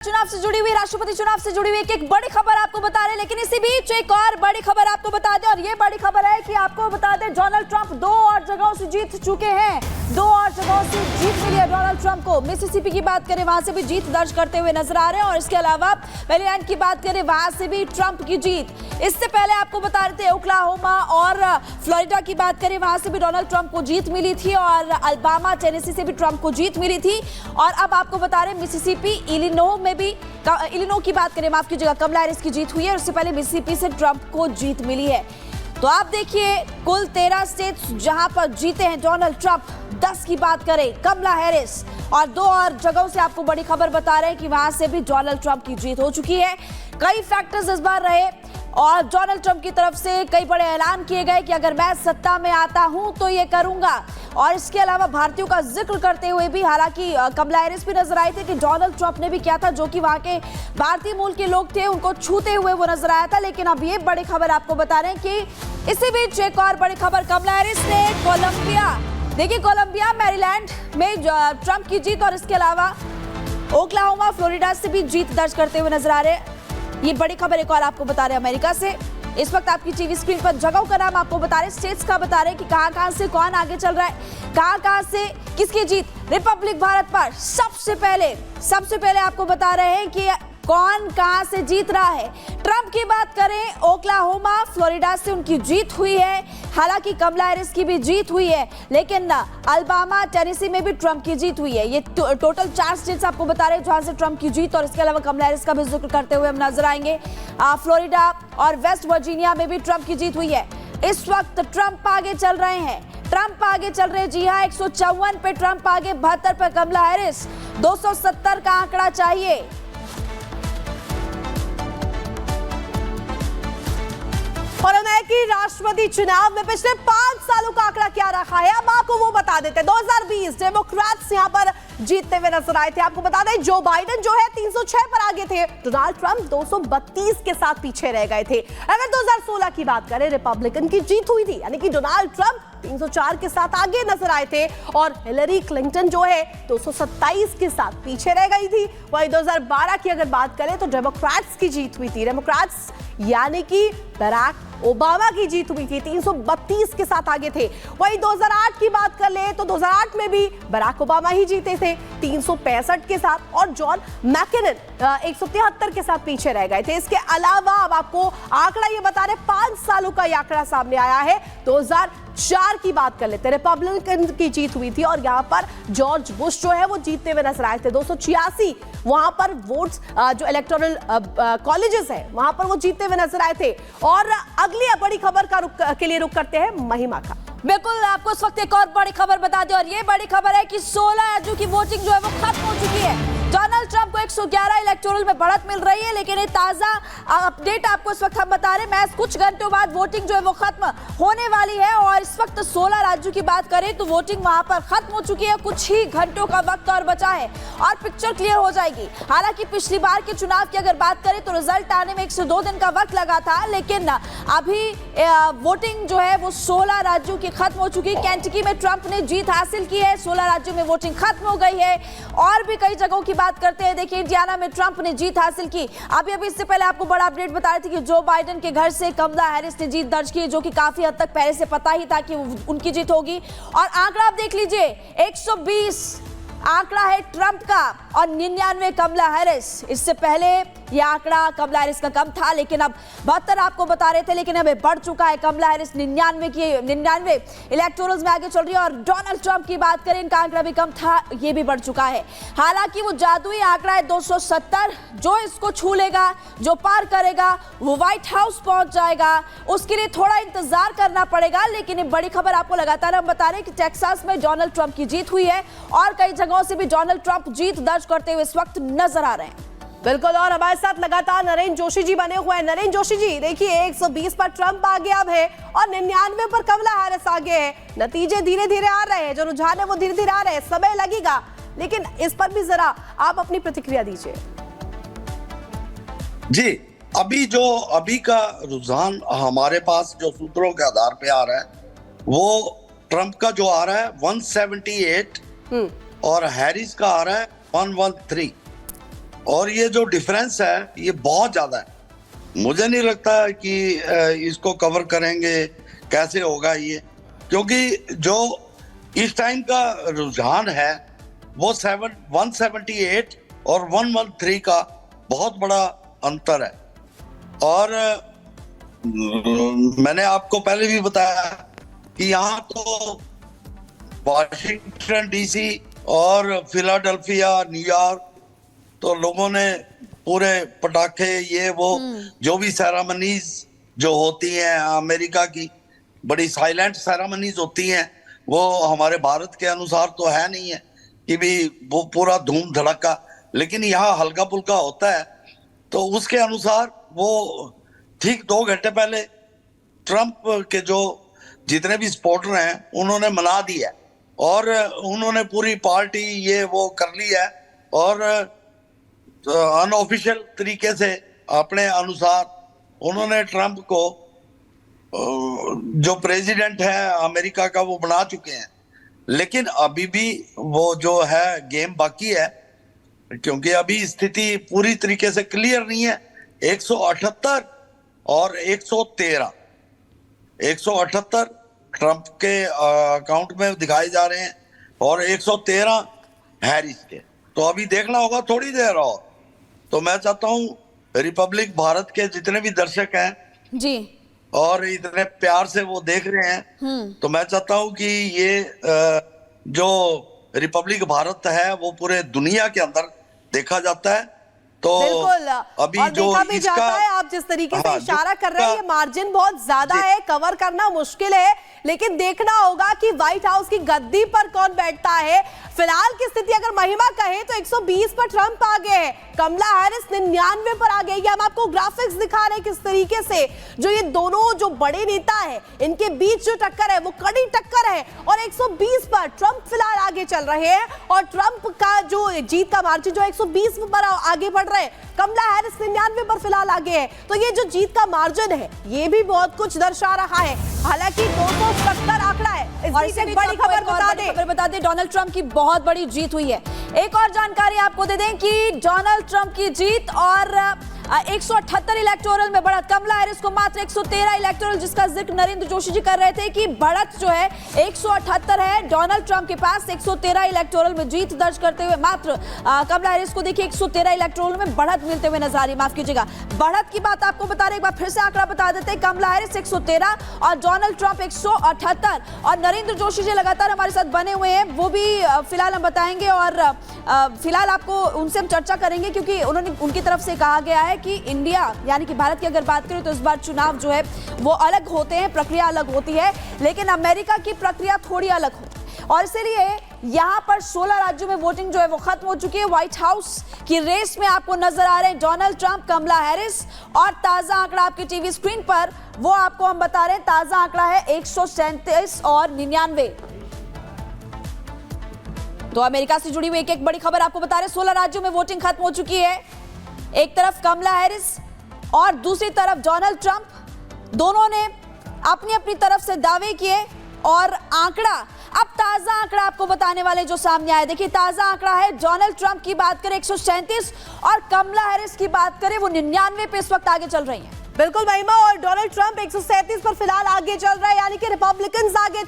चुनाव से जुड़ी हुई, राष्ट्रपति चुनाव से जुड़ी हुई एक बड़ी खबर आपको बता रहे हैं, लेकिन इसी बीच एक और बड़ी खबर आपको बता दें, और ये बड़ी खबर है कि आपको बता दें डोनाल्ड ट्रंप 2 और जगहों से जीत चुके हैं। 2 और जगहों से जीत मिली है डोनाल्ड ट्रंप को। मिसिसिपी की बात करें, वहां से भी जीत दर्ज करते हुए नजर आ रहे हैं, और इसके अलावा मेरीलैंड की बात करें, वहां से भी ट्रंप की जीत। इससे पहले आपको बता रहे थे ओक्लाहोमा और फ्लोरिडा की बात करें, वहां से भी डोनाल्ड ट्रंप को जीत मिली थी, और अल्बामा, टेनेसी से भी ट्रंप को जीत मिली थी। और अब आपको बता रहे मिसिसिपी, इलिनोस में भी, इलिनोस की बात करें, माफ कीजिएगा, कमला हैरिस की जीत हुई है, और उससे पहले मिसिसिपी से ट्रंप को जीत मिली है। तो आप देखिए कुल 13 स्टेट्स जहां पर जीते हैं डोनाल्ड ट्रंप। 10 की बात करें कमला हैरिस, और 2 और जगहों से आपको बड़ी खबर बता रहे हैं कि वहां से भी डोनाल्ड ट्रंप की जीत हो चुकी है। कई फैक्टर्स इस बार रहे, और डोनाल्ड ट्रंप की तरफ से कई बड़े ऐलान किए गए कि अगर मैं सत्ता में आता हूं तो ये करूंगा। और इसके अलावा भारतीयों का जिक्र करते हुए भी, हालांकि कमला हैरिस भी नजर आई थी कि डोनाल्ड ट्रंप ने भी किया था, जो कि वहां के भारतीय मूल के लोग थे उनको छूते हुए वो नजर आया था। लेकिन अब ये बड़ी खबर आपको बता रहे हैं कि इसी बीच एक और बड़ी खबर, कमला हैरिस ने कोलंबिया, देखिए कोलंबिया, मैरीलैंड में ट्रंप की जीत, और इसके अलावा ओक्लाहोमा, फ्लोरिडा से भी जीत दर्ज करते हुए नजर आ रहे हैं। ये बड़ी खबर एक और आपको बता रहे हैं अमेरिका से। इस वक्त आपकी टीवी स्क्रीन पर जगहों का नाम आपको बता रहे, स्टेट्स का बता रहे कि कहां से कौन आगे चल रहा है, कहां से किसकी जीत। रिपब्लिक भारत पर सबसे पहले आपको बता रहे हैं कि कौन कहां से जीत रहा है। ट्रंप की बात करें, ओक्लाहोमा, फ्लोरिडा से उनकी जीत हुई है, हालांकि कमला हैरिस की भी जीत हुई है, लेकिन अल्बामा, टेनेसी में भी ट्रंप की जीत हुई है। ये टोटल 4 स्टेट्स आपको बता रहे हैं जहां से ट्रंप की जीत, और इसके अलावा कमला हैरिस का भी जिक्र करते हुए हम नजर आएंगे। फ्लोरिडा और वेस्ट वर्जीनिया में भी ट्रंप की जीत हुई है। इस वक्त ट्रंप आगे चल रहे हैं, जी हाँ, 154 पे ट्रंप आगे, 72 पे कमला हैरिस। 270 का आंकड़ा चाहिए। और अमेरिकी राष्ट्रपति चुनाव में पिछले 5 सालों का आंकड़ा क्या रखा है, अब आपको वो बता देते हैं। 2020 डेमोक्रेट्स यहां पर जीतते हुए नजर आए थे। आपको बता दें जो बाइडेन जो है 306 पर आगे थे, डोनाल्ड ट्रंप 232 के साथ पीछे रह गए थे। अगर 2016 की बात करें, रिपब्लिकन की जीत हुई थी, यानी कि डोनाल्ड ट्रंप 304 के साथ आगे नजर आए थे, और हिलरी क्लिंटन जो है 227 के साथ पीछे रह गई थी। वही 2012 की अगर बात करें तो डेमोक्रेट्स की जीत हुई थी, डेमोक्रेट्स यानी कि बराक ओबामा की जीत हुई थी, 332 के साथ आगे थे। वही 2008 की बात कर ले तो 2008 में भी बराक ओबामा ही जीते थे 365 के साथ, और जॉन मैकेनन 173 के साथ पीछे रह गए थे। इसके अलावा अब आपको आंकड़ा ये बता रहे, 5 सालों का ये आंकड़ा सामने आया है। 2004 की बात कर लेते, रिपब्लिकन की जीत हुई थी, और यहाँ पर जॉर्ज बुश जो है वो जीतते हुए नजर आए थे। 286 वहां पर वोट्स, जो इलेक्टोरल कॉलेजेस है वहां पर वो जीतते हुए नजर आए थे। और अगली बड़ी खबर के लिए रुक करते हैं महिमा का। बिल्कुल, आपको इस वक्त एक और बड़ी खबर बता दें, और ये बड़ी खबर है कि 16 राज्यों की वोटिंग जो है वो खत्म हो चुकी है। डोनाल्ड ट्रंप को 111 इलेक्टोरल में बढ़त मिल रही है, लेकिन ये ताजा अपडेट आपको इस वक्त हम बता रहे हैं, महज कुछ घंटों बाद वोटिंग जो है वो खत्म होने वाली है। और इस वक्त 16 राज्यों की बात करें तो वोटिंग वहां पर खत्म हो चुकी है, कुछ ही घंटों का वक्त और बचा है और पिक्चर क्लियर हो जाएगी। हालांकि पिछली बार के चुनाव की अगर बात करें तो रिजल्ट आने में 102 दिन का वक्त लगा था, लेकिन अभी वोटिंग जो है वो 16 राज्यों की खत्म हो चुकी है। केंटकी में ट्रंप ने जीत हासिल की है, 16 राज्यों में वोटिंग खत्म हो गई है। और भी कई जगहों की बात करते हैं, देखिए इंडियाना में ट्रंप ने जीत हासिल की। अभी इससे पहले आपको बड़ा अपडेट बता रही थी कि जो बाइडेन के घर से कमला हैरिस ने जीत दर्ज की, जो कि काफी हद तक पहले से पता ही था कि उनकी जीत होगी। और आंकड़ा आप देख लीजिए, 120 आंकड़ा है ट्रंप का और 99 कमला हैरिस। इससे पहले यह आंकड़ा कमला हैरिस का कम था, लेकिन अब 72 आपको बता रहे थे, लेकिन अब बढ़ चुका है। कमला हैरिस 99 इलेक्टोरल्स में आगे चल रही है, और डोनाल्ड ट्रंप की बात करें, इनका आंकड़ा भी कम था, ये भी बढ़ चुका है। हालांकि वो जादुई आंकड़ा है 270, जो इसको छू लेगा, जो पार करेगा, वो व्हाइट हाउस पहुंच जाएगा। उसके लिए थोड़ा इंतजार करना पड़ेगा, लेकिन ये बड़ी खबर आपको लगातार हम बता रहे हैं कि टेक्सास में डोनाल्ड ट्रंप की जीत हुई है, और कई जगहों से भी डोनाल्ड ट्रंप जीत दर्ज करते हुए इस वक्त नजर आ रहे हैं। बिल्कुल, और हमारे साथ लगातार नरेंद्र जोशी जी बने हुए हैं। नरेंद्र जोशी जी, देखिए 120 पर ट्रंप आगे अब है, और 99 पर कमला हैरिस आगे है। नतीजे धीरे धीरे आ रहे हैं, जो रुझान है वो धीरे धीरे आ रहे हैं, समय लगेगा, लेकिन इस पर भी जरा आप अपनी प्रतिक्रिया दीजिए। जी, अभी का रुझान हमारे पास जो सूत्रों के आधार पे आ रहा है, वो ट्रंप का जो आ रहा है 178 और हैरिस का आ रहा है 113। और ये जो डिफरेंस है ये बहुत ज्यादा है। मुझे नहीं लगता कि इसको कवर करेंगे, कैसे होगा ये, क्योंकि जो इस टाइम का रुझान है वो 178 और 113 का बहुत बड़ा अंतर है। और मैंने आपको पहले भी बताया कि यहाँ तो वाशिंगटन डीसी और फिलाडेल्फिया, न्यूयॉर्क, तो लोगों ने पूरे पटाखे ये वो जो भी सेरेमनीज जो होती हैं अमेरिका की, बड़ी साइलेंट सेरेमनीज होती हैं, वो हमारे भारत के अनुसार तो है नहीं है कि भी वो पूरा धूम धड़का, लेकिन यहाँ हल्का फुल्का होता है। तो उसके अनुसार वो ठीक 2 घंटे पहले ट्रंप के जो जितने भी सपोर्टर हैं उन्होंने मना दिया और उन्होंने पूरी पार्टी ये वो कर ली है और अनऑफिशियल तरीके से अपने अनुसार उन्होंने ट्रंप को जो प्रेसिडेंट है अमेरिका का वो बना चुके हैं। लेकिन अभी भी वो जो है गेम बाकी है, क्योंकि अभी स्थिति पूरी तरीके से क्लियर नहीं है। 178 और 113, 178 ट्रंप के अकाउंट में दिखाए जा रहे हैं और 113 हैरिस के। तो अभी देखना होगा थोड़ी देर और। तो मैं चाहता हूं रिपब्लिक भारत के जितने भी दर्शक हैं जी और इतने प्यार से वो देख रहे हैं, तो मैं चाहता हूं कि ये जो रिपब्लिक भारत है वो पूरे दुनिया के अंदर देखा जाता है। तो बिल्कुल, अभी और जो देखा भी इसका जाता है, आप जिस तरीके से इशारा कर रहे हैं, ये मार्जिन बहुत ज्यादा जी। है, कवर करना मुश्किल है, लेकिन देखना होगा कि व्हाइट हाउस की गद्दी पर कौन बैठता है। फिलहाल की स्थिति अगर महिमा कहे तो 120 पर ट्रंप आ गए हैं, कमला हैरिस 99 पर आ गई है। हम आपको ग्राफिक्स दिखा रहे हैं किस तरीके से जो ये दोनों जो बड़े नेता है इनके बीच जो टक्कर है वो कड़ी टक्कर है और 120 पर ट्रंप फिलहाल आगे चल रहे हैं और ट्रंप का जो जीत का मार्जिन जो 120 पर आगे बढ़ रहे हैं, कमला हैरिस 99 पर फिलहाल आगे है। तो ये जो जीत का मार्जिन है ये भी बहुत कुछ दर्शा रहा है। हालांकि 270 आंकड़ा है। और इसी बीच बड़ी आपको एक और खबर बड़ी खबर बता दें, डोनाल्ड ट्रंप की बहुत बड़ी जीत हुई है। एक और जानकारी आपको दे दें कि डोनाल्ड ट्रंप की जीत और 178 इलेक्टोरल में बढ़त, कमला हैरिस को मात्र 113 इलेक्टोरल, जिसका जिक्र नरेंद्र जोशी जी कर रहे थे कि बढ़त जो है 178 है डोनाल्ड ट्रंप के पास 113 इलेक्टोरल में जीत दर्ज करते हुए मात्र कमला हैरिस को देखिए 113 इलेक्टोरल में बढ़त मिलते हुए नजर आ रही है। माफ कीजिएगा, बढ़त की बात आपको बता रहे, एक बार फिर से आंकड़ा बता देते हैं, कमला हैरिस 113 और डोनाल्ड ट्रंप 178। और नरेंद्र जोशी जी लगातार हमारे साथ बने हुए हैं, वो भी फिलहाल हम बताएंगे और फिलहाल आपको उनसे हम चर्चा करेंगे, क्योंकि उनकी तरफ से कहा गया है कि इंडिया यानी कि भारत की अगर बात करें तो इस बार चुनाव जो है वो अलग होते हैं, प्रक्रिया अलग होती है, लेकिन अमेरिका की प्रक्रिया थोड़ी अलग होती है और इसीलिए यहां पर 16 राज्यों में वोटिंग जो है वो खत्म हो चुकी है। व्हाइट हाउस की रेस में आपको नजर आ रहे हैं डोनाल्ड ट्रंप, कमला हैरिस और ताजा आंकड़ा आपकी टीवी स्क्रीन पर वो आपको हम बता रहे हैं। ताजा आंकड़ा है 137 और 99। तो अमेरिका से जुड़ी हुई एक बड़ी खबर आपको बता रहे हैं, 16 राज्यों में वोटिंग खत्म हो चुकी है। एक तरफ कमला हैरिस और दूसरी तरफ डोनाल्ड ट्रंप, दोनों ने अपनी अपनी तरफ से दावे किए और आंकड़ा, अब ताजा आंकड़ा आपको बताने वाले जो सामने आए। देखिए ताजा आंकड़ा है, डोनाल्ड ट्रंप की बात करें 137 और कमला हैरिस की बात करें वो 99 पे इस वक्त आगे चल रही हैं। बिल्कुल महिमा, और डोनाल्ड ट्रंप 137 पर फिलहाल आगे चल रहा है, यानी कि रिपब्लिकन आगे